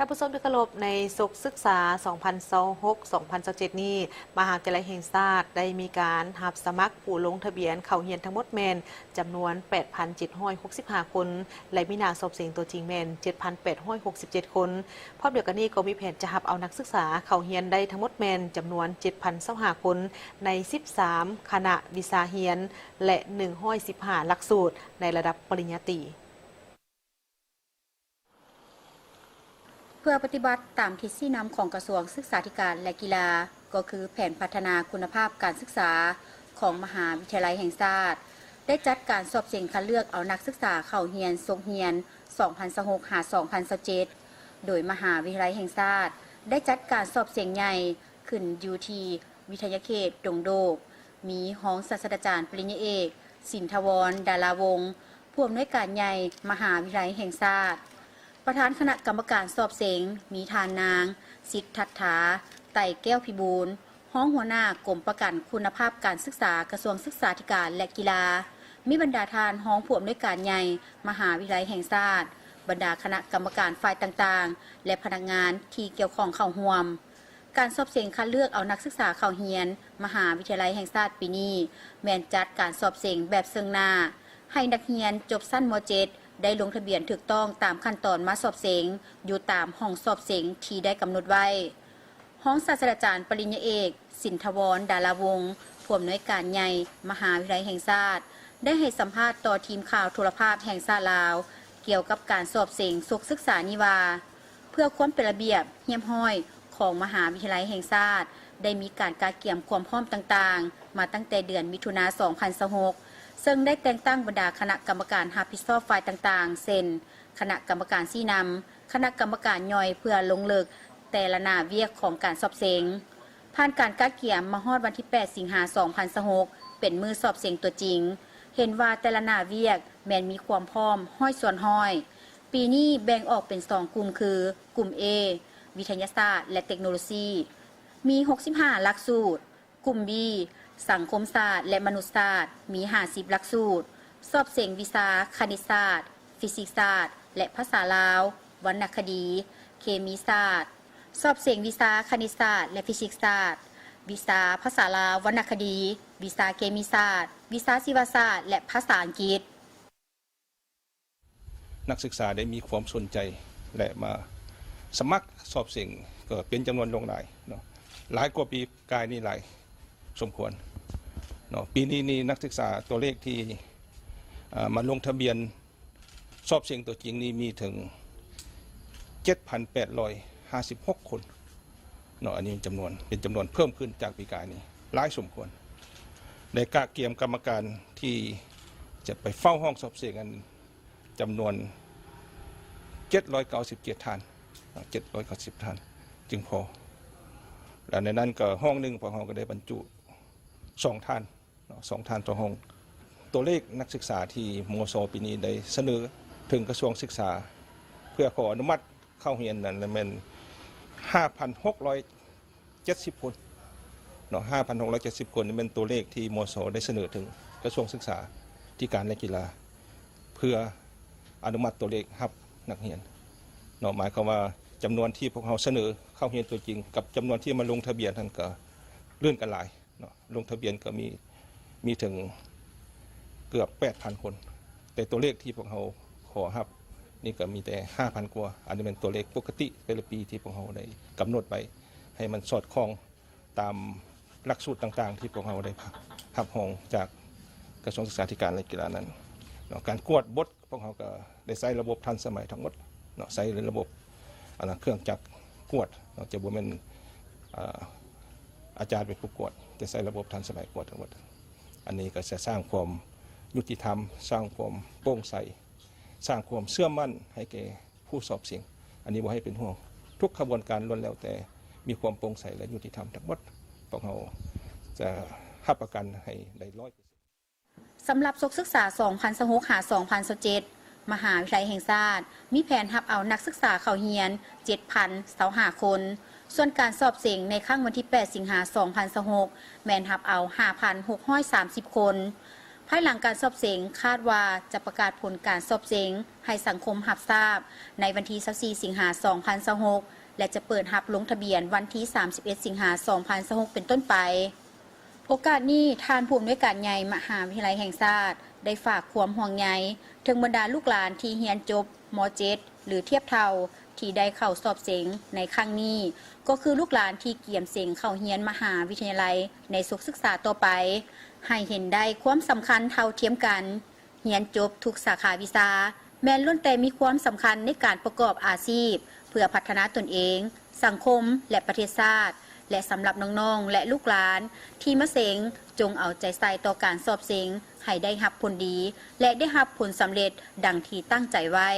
านผู้ชมที่เคารพในศุกร์ศึกษา 2026-2027 นี้มหาวิทยาลัยแห่งชาติได้มีการรับสมัครผู้ลงทะเบียนเข้าเรียนทั้งหมดแมนจำนวน 8,765 คน และมีนักสอบเสียงตัวจริงแมน 7,867 คนพร้อมเดียวกันนี้ก็มีแผนจะรับเอานักศึกษาเข้าเรียนได้ทั้งหมดแมนจำนวน 7,025 คนใน 13 คณะวิชาเรียนและ115 หลักสูตรในระดับปริญญาตรีเพื่อปฏิบัติตามทิศนำของกระทรวงศึกษาธิการและกีฬาก็คือแผนพัฒนาคุณภาพการศึกษาของมหาวิทยาลัยแห่งชาติได้จัดการสอบเสียงคัดเลือกเอานักศึกษาเข้าเรียนทรงเรียน 2026-2027 โดยมหาวิทยาลัยแห่งชาติได้จัดการสอบเสียงใหญ่ขึ้นอยู่ที่วิทยาเขตดงโดกมีห้องศาสตราจารย์ปริญญาเอกสินทวรดาราวงศ์ผู้อำนวยการใหญ่มหาวิทยาลัยแห่งชาติประธานคณะกรรมการสอบเสียงมีทานนางสิทธัตถาไต่แก้วพิบูลห้องหัวหน้ากรมประกันคุณภาพการศึกษากระทรวงศึกษาธิการและกีฬามีบรรดาทานห้องผู้อำนวยการใหญ่มหาวิทยาลัยแห่งชาติบรรดาคณะกรรมการฝ่ายต่างๆและพนักงานที่เกี่ยวข้องเข้าร่วมการสอบเสียงคัดเลือกเอานักศึกษาเข้าเรียนมหาวิทยาลัยแห่งชาติปีนี้แม่นจัดการสอบเสียงแบบซึ่งหน้าให้นักเรียนจบชั้นม.7ได้ลงทะเบียนถูกต้องตามขั้นตอนมาสอบเสียงอยู่ตามห้องสอบเสียงที่ได้กำหนดไว้ห้องศาสตราจารย์ปริญญาเอกสินทวรดาราวงศ์ผู้อำนวยการใหญ่มหาวิทยาลัยแห่งชาติได้ให้สัมภาษณ์ต่อทีมข่าวโทรภาพแห่งชาติลาวเกี่ยวกับการสอบเสียงศุกร์ศึกษานิวาเพื่อความเป็นระเบียบเรียบร้อยของมหาวิทยาลัยแห่งชาติได้มีการกาเกี่ยมความพร้อมต่างๆมาตั้งแต่เดือนมิถุนายน 2026ซึ่งได้แต่งตั้งบรรดาคณะกรรมการรับผิดชอบฝ่ายต่างๆเช่นคณะกรรมการชี้นำคณะกรรมการย่อยเพื่อลงเลิกแต่ละหน้าเวียกของการสอบเสียงผ่านการกาเกี่ยมมาฮอดวันที่ 8 สิงหาคม 2026เป็นมือสอบเสียงตัวจริงเห็นว่าแต่ละหน้าเวียกแม้นมีความพร้อมห้อยส่วนห้อยปีนี้แบ่งออกเป็น2กลุ่มคือกลุ่ม A วิทยาศาสตร์และเทคโนโลยีมี65หลักสูตรกลุ่ม Bสังคมศาสตร์และมนุษยศาสตร์มี50หลักสูตรสอบเสียงวิชาคณิตศาสตร์ฟิสิกส์ศาสตร์และภาษาลาววรรณคดีเคมีศาสตร์สอบเสียงวิชาคณิตศาสตร์และฟิสิกส์ศาสตร์วิชาภาษาลาววรรณคดีวิชาเคมีศาสตร์วิชาชีวศาสตร์และภาษาอังกฤษนักศึกษาได้มีความสนใจและมาสมัครสอบเสียงก็เป็นจำนวนหลายเนาะหลายกว่าปีกายนี่หลายสมควรเนาะปีนี้นี่นักศึกษาตัวเลขที่มาลงทะเบียนสอบเสียงตัวจริงนี่มีถึง 7,856 คนเนาะอันนี้เป็นจำนวนเพิ่มขึ้นจากปีกายนี้หลายสมควรในกะเกียมกรรมการที่จะไปเฝ้าห้องสอบเสียงกันจำนวน797ท่าน790ท่านจึงพอและในนั้นก็ห้องหนึ่งพอห้องก็ได้บรรจุ2ท่าน2ท่านต่อห้องตัวเลขนักศึกษาที่มศปีนี้ได้เสนอถึงกระทรวงศึกษาเพื่อขออนุมัติเข้าเรียนนั้นเป็น 5,670 คนเนาะ 5,670 คนนี่เป็นตัวเลขที่มศได้เสนอถึงกระทรวงศึกษาธิการและกีฬาเพื่ออนุมัติตัวเลขรับนักเรียนเนาะหมายความว่าจำนวนที่พวกเราเสนอเข้าเรียนตัวจริงกับจำนวนที่มาลงทะเบียนท่านก็เลื่อนกันหลายเนาะลงทะเบียนก็มีถึงเกือบ 8,000 คนแต่ตัวเลขที่พวกเราขอรับนี่ก็มีแต่ 5,000 กว่าอันนี้เป็นตัวเลขปกติแต่ละปีที่พวกเราได้กำหนดไปให้มันสอดคล้องตามหลักสูตรต่างๆที่พวกเราได้รับรองจากกระทรวงศึกษาธิการและกีฬานั้นเนาะการกวดบทพวกเราก็ได้ใช้ระบบทันสมัยทั้งหมดเนาะใช้ระบบเครื่องจักรกวดเราจะบ่เป็นอาจารย์เป็นผู้กวดจะใช้ระบบทันสมัยกวดทั้งหมดอันนี้ก็จะสร้างความยุติธรรมสร้างความโปร่งใสสร้างความเชื่อมั่นให้แก่ผู้สอบเสียงอันนี้บ่ให้เป็นห่วงทุกขบวนการล้วนแล้วแต่มีความโปร่งใสและยุติธรรมทั้งหมดพวกเราจะรับประกันให้ได้100%สำหรับศึกษา 2026-2027 มหาวิทยาลัยแห่งชาติมีแผนรับเอานักศึกษาเข้าเรียน 7,025 คนส่วนการสอบเสียงในครั้งวันที่ 8 สิงหาคม 2026 แม่นรับเอา 5,630 คน ภายหลังการสอบเสียงคาดว่าจะประกาศผลการสอบเสียงให้สังคมรับทราบในวันที่24สิงหายน2026และจะเปิดรับลงทะเบียนวันที่31สิงหายน2026เป็นต้นไปโอกาสนี้ท่านผู้อำนวยการใหญ่มหาวิทยาลัยแห่งชาติได้ฝากความห่วงใยถึงบรรดาลูกหลานที่เรียนจบม.7 หรือเทียบเท่าที่ได้เข้าสอบเสียงในครั้งนี้ก็คือลูกหลานที่เกี่ยมเสียงเข้าเรียนมหาวิทยาลัยในสุขศึกษาต่อไปให้เห็นได้ความสำคัญเท่าเทียมกันเรียนจบทุกสาขาวิชาแม้ล้วนแต่มีความสำคัญในการประกอบอาชีพเพื่อพัฒนาตนเองสังคมและประเทศชาติและสำหรับน้องๆและลูกหลานที่มาเสียงจงเอาใจใส่ต่อการสอบเสียงให้ได้รับผลดีและได้รับผลสำเร็จดังที่ตั้งใจไว้